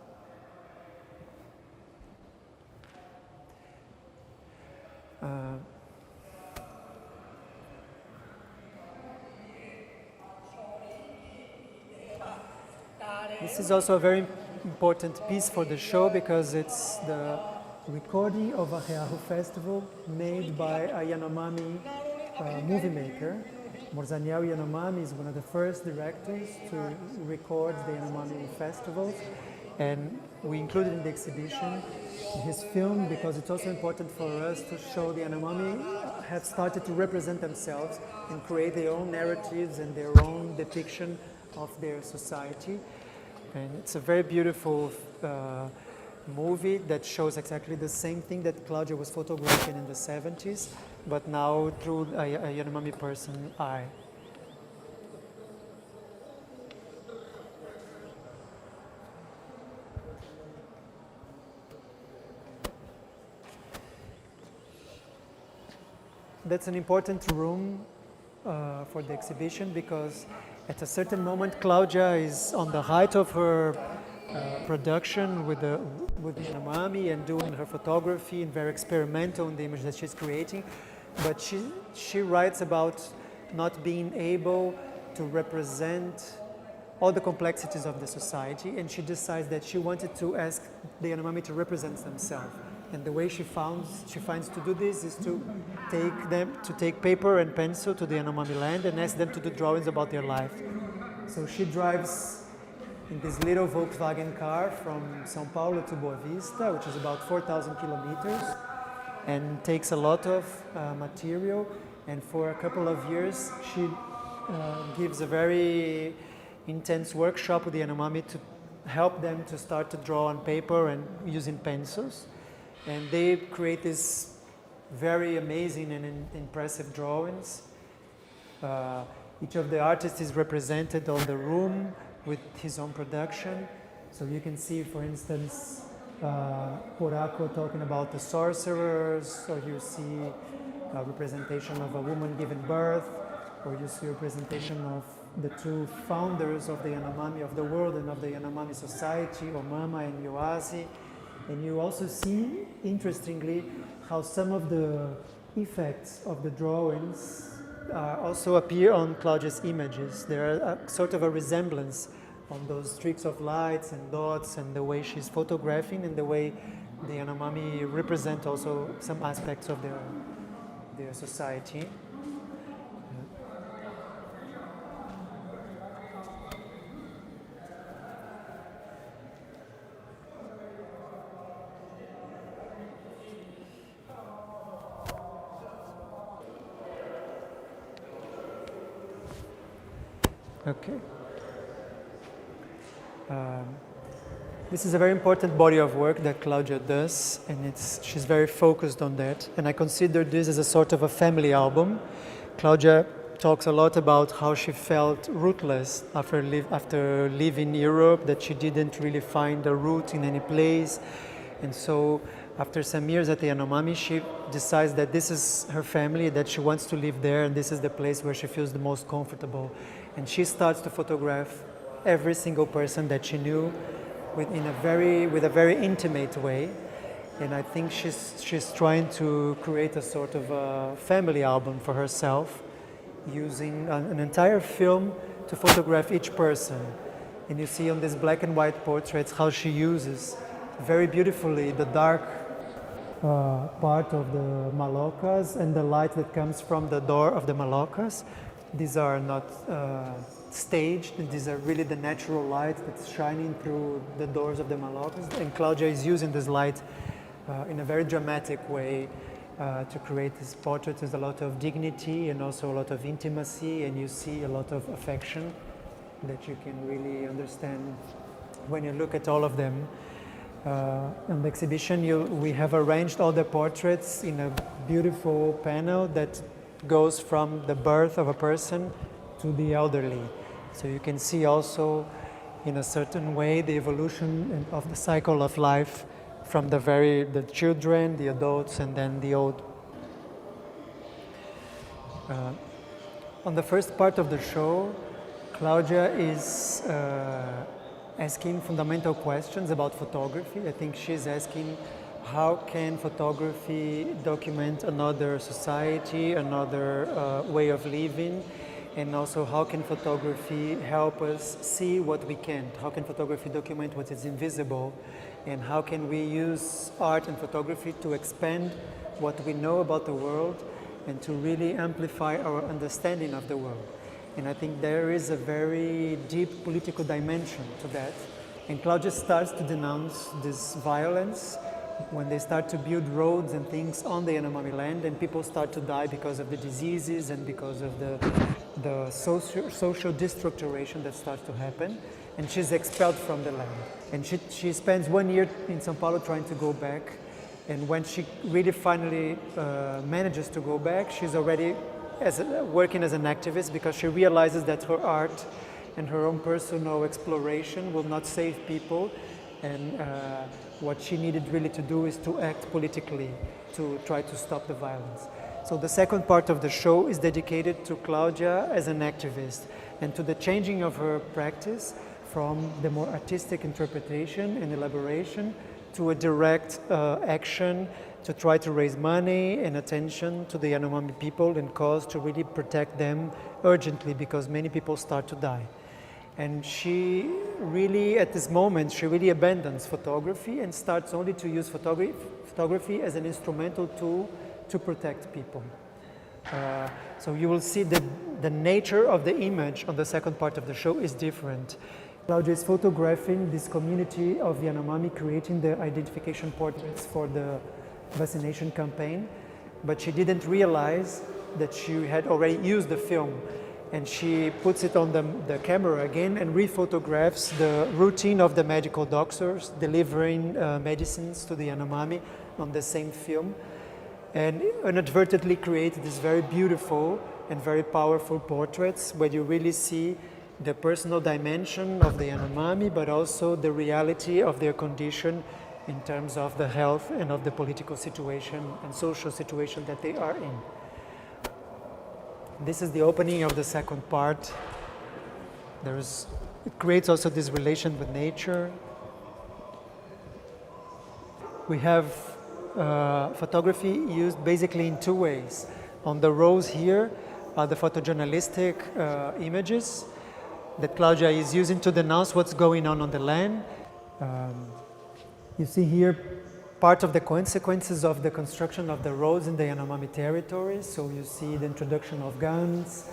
This is also a very important piece for the show because it's the recording of a Reahu festival made by a Yanomami movie maker. Morzaniel Yanomami is one of the first directors to record the Yanomami festivals, and we included in the exhibition his film because it's also important for us to show the Yanomami have started to represent themselves and create their own narratives and their own depiction of their society. And it's a very beautiful movie that shows exactly the same thing that Claudia was photographing in the 70s, but now through a Yanomami person eye. That's an important room for the exhibition because at a certain moment Claudia is on the height of her production with the Yanomami and doing her photography and very experimental in the image that she's creating, but she writes about not being able to represent all the complexities of the society, and she decides that she wanted to ask the Yanomami to represent themselves. And the way she finds to do this is to take paper and pencil to the Yanomami land and ask them to do drawings about their life. So she drives in this little Volkswagen car from São Paulo to Boa Vista, which is about 4,000 kilometers. and takes a lot of material, and for a couple of years she gives a very intense workshop with the Yanomami to help them to start to draw on paper and using pencils, and they create these very amazing and impressive drawings. Each of the artists is represented on the room with his own production. So you can see, for instance, Poracco talking about the sorcerers, or you see a representation of a woman giving birth, or you see a representation of the two founders of the Yanomami of the world and of the Yanomami society, Omama and Yoasi. And you also see, interestingly, how some of the effects of the drawings also appear on Claudia's images. There are sort of a resemblance on those streaks of lights and dots and the way she's photographing and the way the Yanomami represent also some aspects of their society. Okay. This is a very important body of work that Claudia does, and she's very focused on that. And I consider this as a sort of a family album. Claudia talks a lot about how she felt rootless after leaving Europe, that she didn't really find a root in any place. And so after some years at the Yanomami, she decides that this is her family, that she wants to live there, and this is the place where she feels the most comfortable. And she starts to photograph every single person that she knew with a very intimate way. And I think she's trying to create a sort of a family album for herself, using an entire film to photograph each person. And you see on these black and white portraits how she uses very beautifully the dark part of the Maloccas and the light that comes from the door of the Maloccas. These are not staged, these are really the natural light that's shining through the doors of the Maloccas. And Claudia is using this light in a very dramatic way to create this portrait. There's a lot of dignity and also a lot of intimacy, and you see a lot of affection that you can really understand when you look at all of them. In the exhibition, we have arranged all the portraits in a beautiful panel that goes from the birth of a person to the elderly. So you can see also, in a certain way, the evolution of the cycle of life from the children, the adults, and then the old. On the first part of the show, Claudia is asking fundamental questions about photography. I think she's asking, how can photography document another society, another way of living? And also, how can photography help us see what we can't? How can photography document what is invisible? And how can we use art and photography to expand what we know about the world and to really amplify our understanding of the world? And I think there is a very deep political dimension to that. And Claudia starts to denounce this violence when they start to build roads and things on the Yanomami land, and people start to die because of the diseases and because of the social destructuration that starts to happen. And she's expelled from the land. And she spends 1 year in São Paulo trying to go back. And when she really finally manages to go back, she's already working as an activist, because she realizes that her art and her own personal exploration will not save people. And what she needed really to do is to act politically to try to stop the violence. So the second part of the show is dedicated to Claudia as an activist and to the changing of her practice from the more artistic interpretation and elaboration to a direct action to try to raise money and attention to the Yanomami people and cause to really protect them urgently, because many people start to die. And she really, at this moment, she really abandons photography and starts only to use photography as an instrumental tool to protect people. So you will see that the nature of the image on the second part of the show is different. Claudia is photographing this community of Yanomami, creating the identification portraits for vaccination campaign, but she didn't realize that she had already used the film. And she puts it on the camera again and rephotographs the routine of the medical doctors delivering medicines to the Yanomami on the same film, and inadvertently created these very beautiful and very powerful portraits where you really see the personal dimension of the Yanomami, but also the reality of their condition in terms of the health and of the political situation and social situation that they are in. This is the opening of the second part. It creates also this relation with nature. We have photography used basically in two ways. On the rows here are the photojournalistic images that Claudia is using to denounce what's going on the land. You see here part of the consequences of the construction of the roads in the Yanomami territory. So you see the introduction of guns,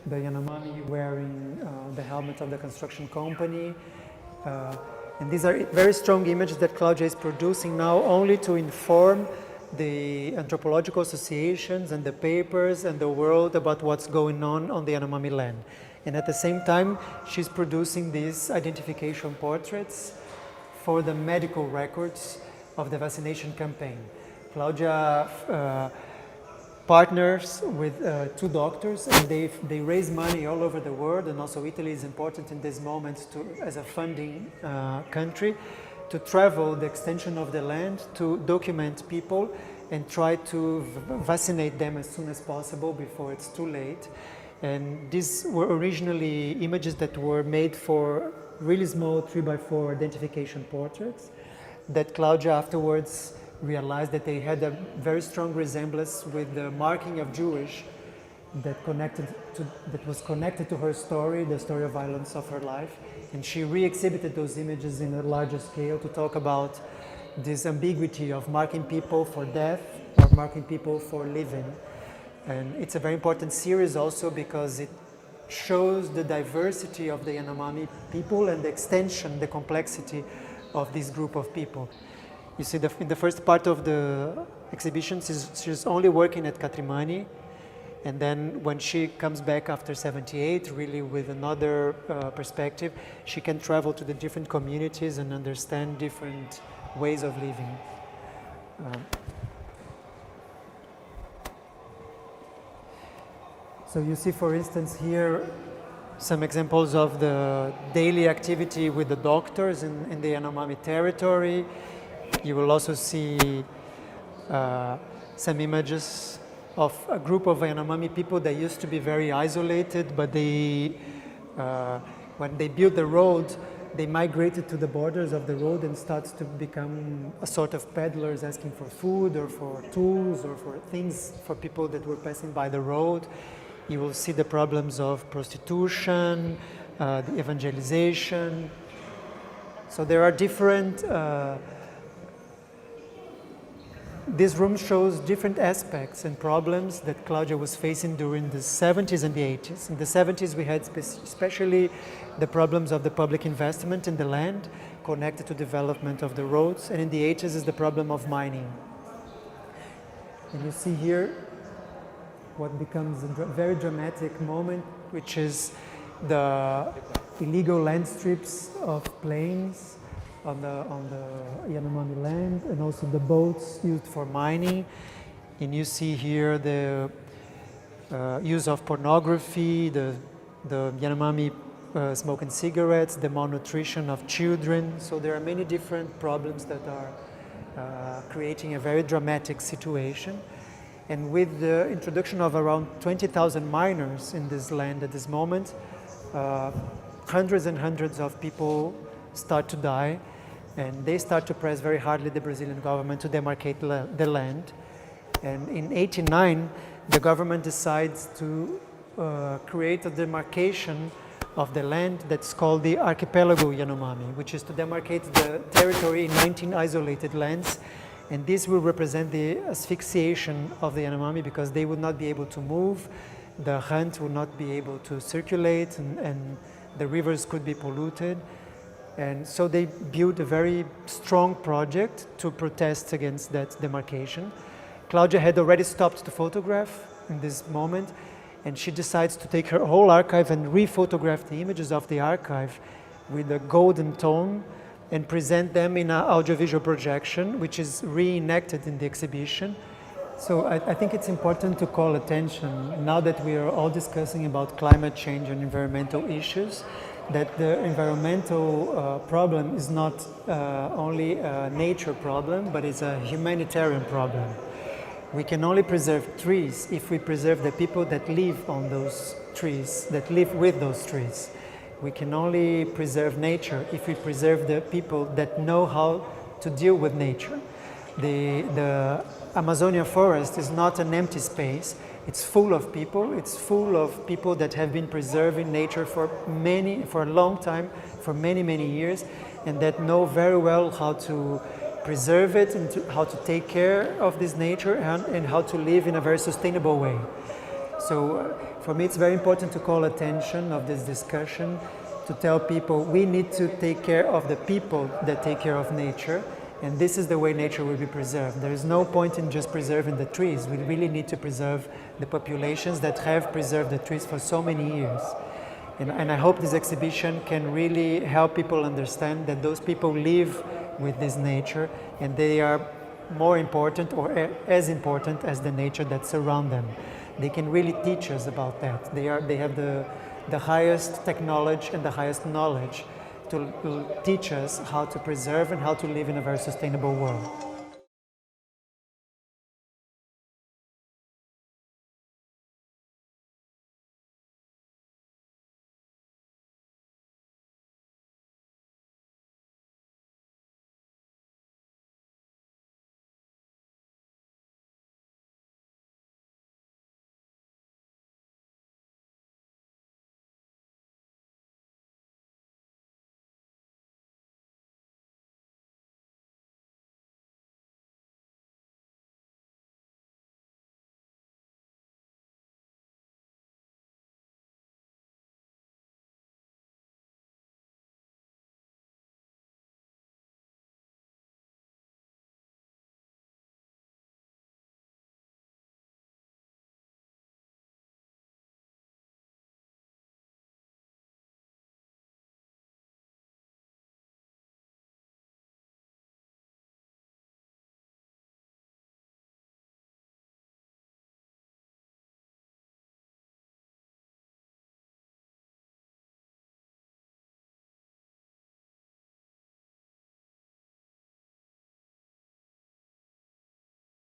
the Yanomami wearing the helmet of the construction company. And these are very strong images that Claudia is producing now only to inform the anthropological associations and the papers and the world about what's going on the Yanomami land. And at the same time, she's producing these identification portraits for the medical records of the vaccination campaign. Claudia partners with two doctors, and they raise money all over the world, and also Italy is important in this moment as a funding country, to travel the extension of the land to document people and try to vaccinate them as soon as possible before it's too late. And these were originally images that were made for really small 3x4 identification portraits that Claudia afterwards realized that they had a very strong resemblance with the marking of Jewish that was connected to her story, the story of violence of her life. And she re-exhibited those images in a larger scale to talk about this ambiguity of marking people for death or marking people for living. And it's a very important series also because it shows the diversity of the Yanomami people and the extension, the complexity of this group of people. You see, in the first part of the exhibition, she's only working at Catrimani, and then when she comes back after 78, really with another perspective, she can travel to the different communities and understand different ways of living. So you see, for instance, here some examples of the daily activity with the doctors in the Yanomami territory. You will also see some images of a group of Yanomami people that used to be very isolated, but they, when they built the road, they migrated to the borders of the road and started to become a sort of peddlers asking for food or for tools or for things for people that were passing by the road. You will see the problems of prostitution, the evangelization. So there are different, this room shows different aspects and problems that Claudia was facing during the 70s and the 80s. In the 70s, we had especially the problems of the public investment in the land connected to development of the roads, and in the 80s is the problem of mining. And you see here what becomes a very dramatic moment, which is the illegal land strips of plains on the Yanomami land, and also the boats used for mining. And you see here the use of pornography, the Yanomami smoking cigarettes, the malnutrition of children. So there are many different problems that are creating a very dramatic situation. And with the introduction of around 20,000 miners in this land at this moment, hundreds and hundreds of people start to die, and they start to press very hardly the Brazilian government to demarcate the land. And in '89, the government decides to create a demarcation of the land that's called the Archipelago Yanomami, which is to demarcate the territory in 19 isolated lands. And this will represent the asphyxiation of the Yanomami because they would not be able to move, the hunt would not be able to circulate, and the rivers could be polluted. And so they built a very strong project to protest against that demarcation. Claudia had already stopped to photograph in this moment, and she decides to take her whole archive and re-photograph the images of the archive with a golden tone and present them in an audiovisual projection, which is reenacted in the exhibition. So I think it's important to call attention, now that we are all discussing about climate change and environmental issues, that the environmental problem is not only a nature problem, but it's a humanitarian problem. We can only preserve trees if we preserve the people that live on those trees, that live with those trees. We can only preserve nature if we preserve the people that know how to deal with nature. The Amazonian forest is not an empty space. It's full of people. It's full of people that have been preserving nature for a long time, for many, many years, and that know very well how to preserve it and how to take care of this nature and how to live in a very sustainable way. So for me, it's very important to call attention of this discussion, to tell people we need to take care of the people that take care of nature, and this is the way nature will be preserved. There is no point in just preserving the trees. We really need to preserve the populations that have preserved the trees for so many years. And I hope this exhibition can really help people understand that those people live with this nature, and they are more important or as important as the nature that surrounds them. They can really teach us about that. They have the highest technology and the highest knowledge to teach us how to preserve and how to live in a very sustainable world.